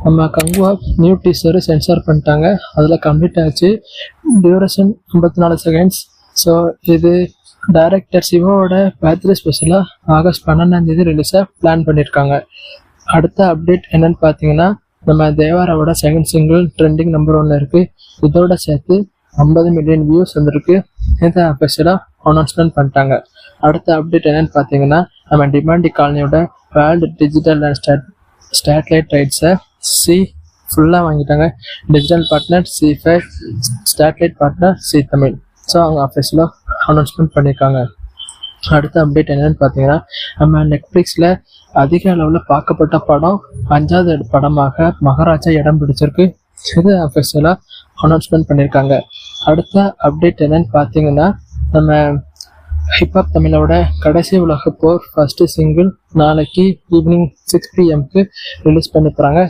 நம்ம Kanguva new teaser sensor பண்ணிட்டாங்க. அதில் கம்ப்ளீட் ஆச்சு. Duration 54 seconds. ஸோ இது டைரக்டர் சிவாவோட பர்த்டே ஸ்பெஷலாக ஆகஸ்ட் 12 ரிலீஸாக பிளான் பண்ணியிருக்காங்க. அடுத்த அப்டேட் என்னன்னு பார்த்தீங்கன்னா, நம்ம தேவாராவோட செகண்ட் சிங்கிள் ட்ரெண்டிங் நம்பர் 1 இருக்குது. இதோட சேர்த்து 50 மில்லியன் வியூஸ் வந்திருக்கு. இதை அஃபிஷியலாக அனௌன்ஸ்மெண்ட் பண்ணிட்டாங்க. அடுத்த அப்டேட் என்னன்னு பார்த்தீங்கன்னா, நம்ம டிமாண்டி காலனியோட வேர்ல்டு டிஜிட்டல் அண்ட் ஸ்டேட்லைட் ரைட்ஸை ஃபுல்லாக வாங்கிட்டாங்க. Digital partner C5, satellite partner C Tamil. So அவங்க அஃபிஷியலாக அனௌன்ஸ்மெண்ட் பண்ணியிருக்காங்க. அடுத்த அப்டேட் என்னன்னு பார்த்தீங்கன்னா, நம்ம நெட்ஃப்ளிக்ஸில் அதிக அளவில் பார்க்கப்பட்ட படம் 5வது படமாக மகாராஜா இடம் பிடிச்சிருக்கு. இது அஃபிஷியலாக அனௌன்ஸ்மெண்ட் பண்ணியிருக்காங்க. அடுத்த அப்டேட் என்னன்னு பார்த்தீங்கன்னா, நம்ம ஹிப்ஹாப் தமிழோட கடைசி உலக போர் ஃபர்ஸ்ட் சிங்கிள் நாளைக்கு ஈவினிங் 6 PM ரிலீஸ் பண்ணி போகிறாங்க.